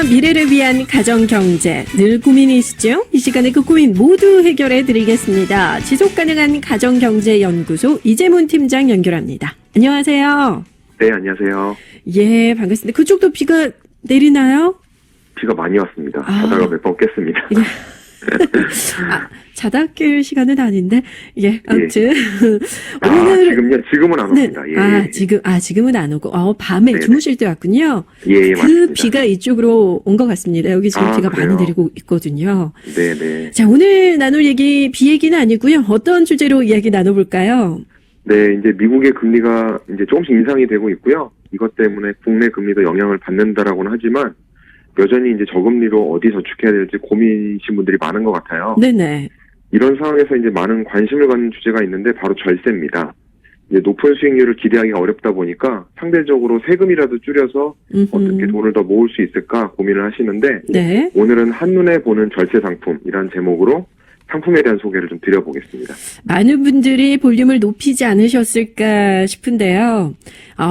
미래를 위한 가정경제 늘 고민이시죠? 이 시간에 그 고민 모두 해결해 드리겠습니다. 지속가능한 가정경제연구소 이재문 팀장 연결합니다. 안녕하세요. 네, 안녕하세요. 예, 반갑습니다. 그쪽도 비가 내리나요? 비가 많이 왔습니다. 자다가 몇 번 깼습니다. 예. 자다 깰 시간은 아닌데, 예, 아무튼. 오늘. 지금은 안 옵니다. 네. 예. 지금은 안 오고, 밤에 네네. 주무실 때 왔군요. 예, 그 맞습니다. 비가 이쪽으로 온 것 같습니다. 여기 지금 비가 그래요? 많이 내리고 있거든요. 네네. 자, 오늘 나눌 얘기, 비 얘기는 아니고요. 어떤 주제로 이야기 나눠볼까요? 네, 이제 미국의 금리가 이제 조금씩 인상이 되고 있고요. 이것 때문에 국내 금리도 영향을 받는다라고는 하지만, 여전히 이제 저금리로 어디 저축해야 될지 고민이신 분들이 많은 것 같아요. 네네. 이런 상황에서 이제 많은 관심을 갖는 주제가 있는데 바로 절세입니다. 이제 높은 수익률을 기대하기가 어렵다 보니까 상대적으로 세금이라도 줄여서 어떻게 돈을 더 모을 수 있을까 고민을 하시는데 네. 오늘은 한눈에 보는 절세 상품이라는 제목으로 상품에 대한 소개를 좀 드려보겠습니다. 많은 분들이 볼륨을 높이지 않으셨을까 싶은데요.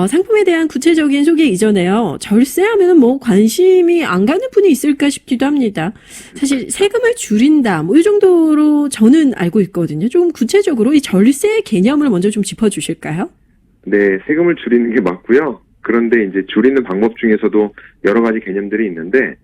상품에 대한 구체적인 소개 이전에요. 절세하면 관심이 안 가는 분이 있을까 싶기도 합니다. 사실 세금을 줄인다, 이 정도로 저는 알고 있거든요. 좀 구체적으로 이 절세 개념을 먼저 좀 짚어주실까요? 네, 세금을 줄이는 게 맞고요. 그런데 이제 줄이는 방법 중에서도 여러 가지 개념들이 있는데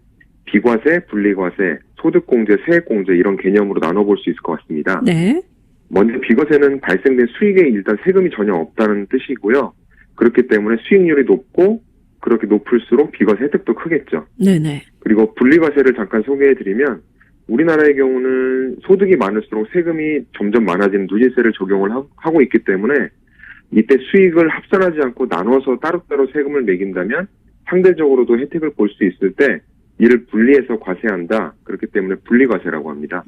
비과세, 분리과세, 소득공제, 세액공제 이런 개념으로 나눠볼 수 있을 것 같습니다. 네. 먼저 비과세는 발생된 수익에 일단 세금이 전혀 없다는 뜻이고요. 그렇기 때문에 수익률이 높고 그렇게 높을수록 비과세 혜택도 크겠죠. 네네. 그리고 분리과세를 잠깐 소개해드리면 우리나라의 경우는 소득이 많을수록 세금이 점점 많아지는 누진세를 적용을 하고 있기 때문에 이때 수익을 합산하지 않고 나눠서 따로따로 세금을 매긴다면 상대적으로도 혜택을 볼 수 있을 때 이를 분리해서 과세한다. 그렇기 때문에 분리과세라고 합니다.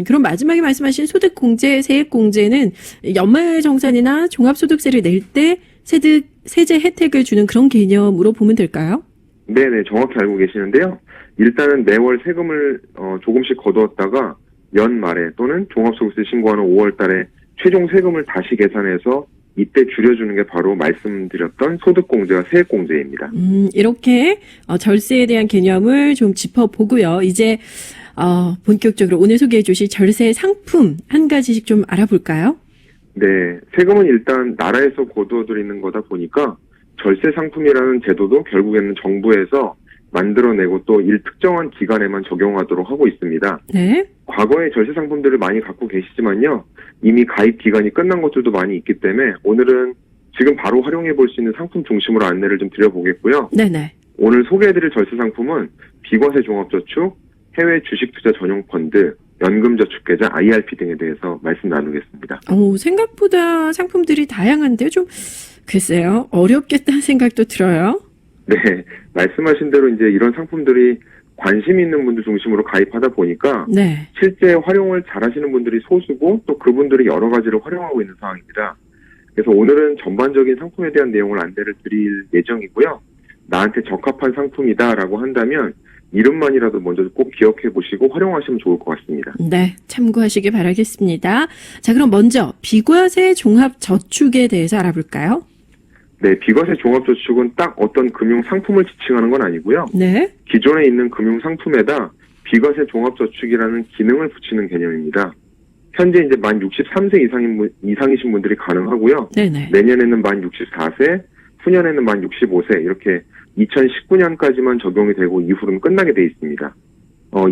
그럼 마지막에 말씀하신 소득공제, 세액공제는 연말정산이나 종합소득세를 낼 때 세제 혜택을 주는 그런 개념으로 보면 될까요? 네네, 정확히 알고 계시는데요. 일단은 매월 세금을 조금씩 거두었다가 연말에 또는 종합소득세 신고하는 5월 달에 최종 세금을 다시 계산해서 이때 줄여주는 게 바로 말씀드렸던 소득공제와 세액공제입니다. 이렇게 절세에 대한 개념을 좀 짚어보고요. 이제 본격적으로 오늘 소개해 주실 절세 상품 한 가지씩 좀 알아볼까요? 네, 세금은 일단 나라에서 거두어들이는 거다 보니까 절세 상품이라는 제도도 결국에는 정부에서 만들어내고 또 특정한 기간에만 적용하도록 하고 있습니다. 네. 과거에 절세 상품들을 많이 갖고 계시지만요. 이미 가입 기간이 끝난 것들도 많이 있기 때문에 오늘은 지금 바로 활용해 볼 수 있는 상품 중심으로 안내를 좀 드려보겠고요. 네네. 오늘 소개해드릴 절세 상품은 비과세 종합저축, 해외 주식투자 전용 펀드, 연금저축계좌, IRP 등에 대해서 말씀 나누겠습니다. 생각보다 상품들이 다양한데요. 좀 글쎄요. 어렵겠다는 생각도 들어요. 네, 말씀하신 대로 이제 이런 상품들이 관심 있는 분들 중심으로 가입하다 보니까 네. 실제 활용을 잘하시는 분들이 소수고 또 그분들이 여러 가지를 활용하고 있는 상황입니다. 그래서 오늘은 전반적인 상품에 대한 내용을 안내를 드릴 예정이고요. 나한테 적합한 상품이다라고 한다면 이름만이라도 먼저 꼭 기억해 보시고 활용하시면 좋을 것 같습니다. 네, 참고하시길 바라겠습니다. 자, 그럼 먼저 비과세 종합저축에 대해서 알아볼까요? 네, 비과세 종합저축은 딱 어떤 금융 상품을 지칭하는 건 아니고요. 네. 기존에 있는 금융 상품에다 비과세 종합저축이라는 기능을 붙이는 개념입니다. 현재 이제 만 63세 이상이신 분들이 가능하고요. 네네. 내년에는 만 64세, 후년에는 만 65세 이렇게 2019년까지만 적용이 되고 이후로는 끝나게 돼 있습니다.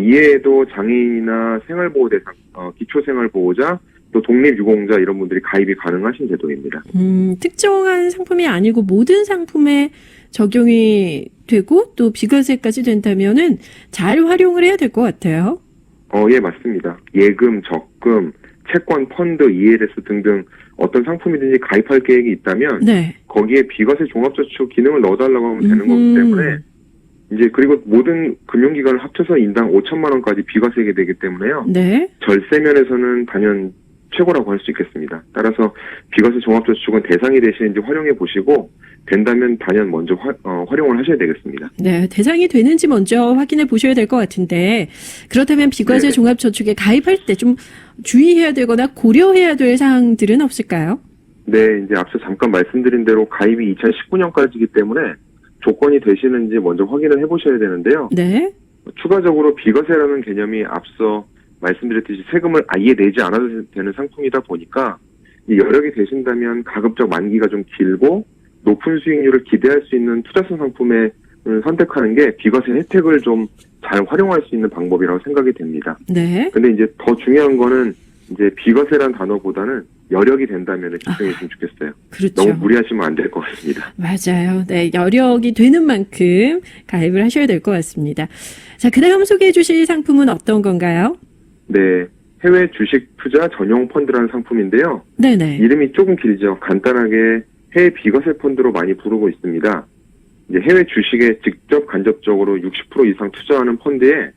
이외에도 장애인이나 생활보호대상, 기초생활보호자, 또 독립유공자 이런 분들이 가입이 가능하신 제도입니다. 특정한 상품이 아니고 모든 상품에 적용이 되고 또 비과세까지 된다면은 잘 활용을 해야 될 것 같아요. 예, 맞습니다. 예금, 적금, 채권, 펀드, ELS 등등 어떤 상품이든지 가입할 계획이 있다면 네. 거기에 비과세 종합저축 기능을 넣어달라고 하면 되는 거기 때문에 이제 그리고 모든 금융기관을 합쳐서 인당 5천만 원까지 비과세게 되기 때문에요. 네. 절세면에서는 단연 최고라고 할 수 있겠습니다. 따라서 비과세 종합저축은 대상이 되시는지 활용해 보시고 된다면 단연 먼저 활용을 하셔야 되겠습니다. 네, 대상이 되는지 먼저 확인해 보셔야 될 것 같은데 그렇다면 비과세 종합저축에 가입할 때 좀 주의해야 되거나 고려해야 될 사항들은 없을까요? 네, 이제 앞서 잠깐 말씀드린 대로 가입이 2019년까지이기 때문에 조건이 되시는지 먼저 확인을 해보셔야 되는데요. 네. 추가적으로 비과세라는 개념이 앞서 말씀드렸듯이 세금을 아예 내지 않아도 되는 상품이다 보니까 이 여력이 되신다면 가급적 만기가 좀 길고 높은 수익률을 기대할 수 있는 투자성 상품을 선택하는 게 비과세 혜택을 좀 잘 활용할 수 있는 방법이라고 생각이 됩니다. 네. 근데 이제 더 중요한 거는 이제 비과세란 단어보다는 여력이 된다면 집중했으면 좋겠어요. 그렇죠. 너무 무리하시면 안 될 것 같습니다. 맞아요. 네, 여력이 되는 만큼 가입을 하셔야 될 것 같습니다. 자, 그다음 소개해 주실 상품은 어떤 건가요? 네. 해외 주식 투자 전용 펀드라는 상품인데요. 네네. 이름이 조금 길죠. 간단하게 해외 비과세 펀드로 많이 부르고 있습니다. 이제 해외 주식에 직접 간접적으로 60% 이상 투자하는 펀드에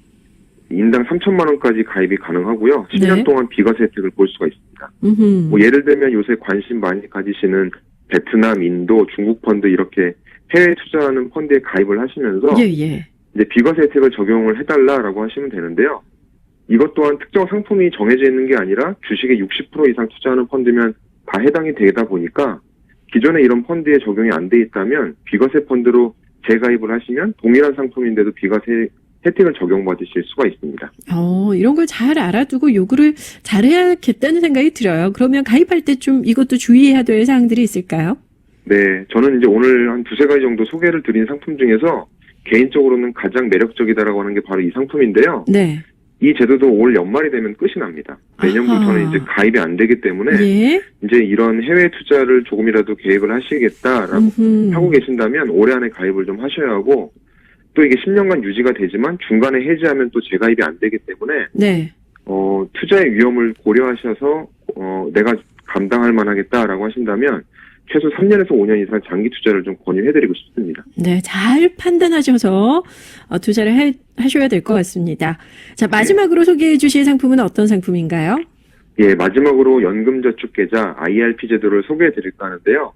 인당 3천만 원까지 가입이 가능하고요. 10년 네. 동안 비과세 혜택을 볼 수가 있습니다. 음흠. 뭐 예를 들면 요새 관심 많이 가지시는 베트남, 인도, 중국 펀드 이렇게 해외 투자하는 펀드에 가입을 하시면서 예, 예. 이제 비과세 혜택을 적용을 해달라라고 하시면 되는데요. 이것 또한 특정 상품이 정해져 있는 게 아니라 주식에 60% 이상 투자하는 펀드면 다 해당이 되다 보니까 기존에 이런 펀드에 적용이 안 돼 있다면 비과세 펀드로 재가입을 하시면 동일한 상품인데도 비과세 혜택을 적용받으실 수가 있습니다. 이런 걸 잘 알아두고 요구를 잘해야겠다는 생각이 들어요. 그러면 가입할 때 좀 이것도 주의해야 될 사항들이 있을까요? 네, 저는 이제 오늘 한 두세 가지 정도 소개를 드린 상품 중에서 개인적으로는 가장 매력적이다라고 하는 게 바로 이 상품인데요. 네. 이 제도도 올 연말이 되면 끝이 납니다. 내년부터는 아하. 이제 가입이 안 되기 때문에 예. 이제 이런 해외 투자를 조금이라도 계획을 하시겠다라고 음흠. 하고 계신다면 올해 안에 가입을 좀 하셔야 하고 또 이게 10년간 유지가 되지만 중간에 해지하면 또 재가입이 안 되기 때문에 네. 투자의 위험을 고려하셔서 내가 감당할 만하겠다라고 하신다면 최소 3년에서 5년 이상 장기 투자를 좀 권유해드리고 싶습니다. 네, 잘 판단하셔서 투자를 하셔야 될 것 같습니다. 자, 마지막으로 소개해 주실 상품은 어떤 상품인가요? 예, 마지막으로 연금저축계좌 IRP 제도를 소개해드릴까 하는데요.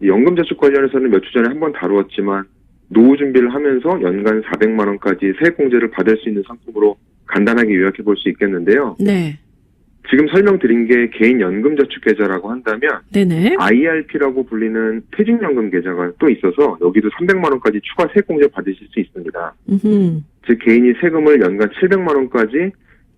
이 연금저축 관련해서는 몇 주 전에 한번 다루었지만 노후 준비를 하면서 연간 400만 원까지 세액공제를 받을 수 있는 상품으로 간단하게 요약해 볼 수 있겠는데요. 네. 지금 설명드린 게 개인 연금저축계좌라고 한다면 네네. IRP라고 불리는 퇴직연금 계좌가 또 있어서 여기도 300만 원까지 추가 세액공제 받으실 수 있습니다. 음흠. 즉 개인이 세금을 연간 700만 원까지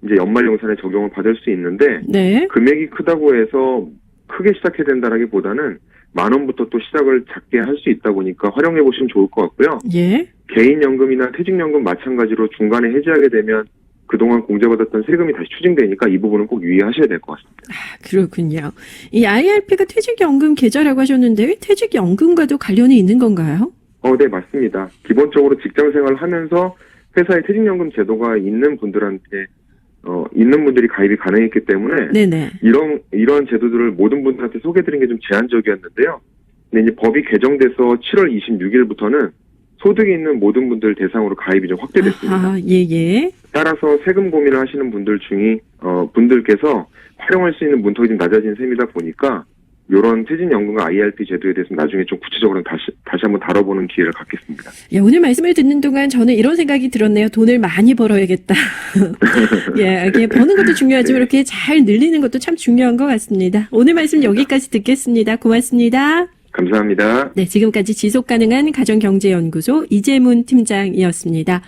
이제 연말정산에 적용을 받을 수 있는데 네. 금액이 크다고 해서 크게 시작해야 된다라기보다는 10,000원부터 또 시작을 작게 할 수 있다 보니까 활용해 보시면 좋을 것 같고요. 예. 개인연금이나 퇴직연금 마찬가지로 중간에 해지하게 되면 그동안 공제받았던 세금이 다시 추징되니까 이 부분은 꼭 유의하셔야 될 것 같습니다. 그렇군요. 이 IRP가 퇴직연금 계좌라고 하셨는데 퇴직연금과도 관련이 있는 건가요? 네, 맞습니다. 기본적으로 직장생활을 하면서 회사에 퇴직연금 제도가 있는 분들한테 있는 분들이 가입이 가능했기 때문에 네네. 이런 제도들을 모든 분들한테 소개드린 게 좀 제한적이었는데요. 근데 이제 법이 개정돼서 7월 26일부터는 소득이 있는 모든 분들 대상으로 가입이 좀 확대됐습니다. 예. 따라서 세금 고민을 하시는 분들 분들께서 활용할 수 있는 문턱이 좀 낮아진 셈이다 보니까 이런 퇴직연금과 IRP 제도에 대해서 나중에 좀 구체적으로 다시 한번 다뤄보는 기회를 갖겠습니다. 예, 오늘 말씀을 듣는 동안 저는 이런 생각이 들었네요. 돈을 많이 벌어야겠다. 예, 이게 버는 것도 중요하지만 네. 이렇게 잘 늘리는 것도 참 중요한 것 같습니다. 오늘 말씀 여기까지 듣겠습니다. 고맙습니다. 감사합니다. 네, 지금까지 지속가능한 가정경제연구소 이재문 팀장이었습니다.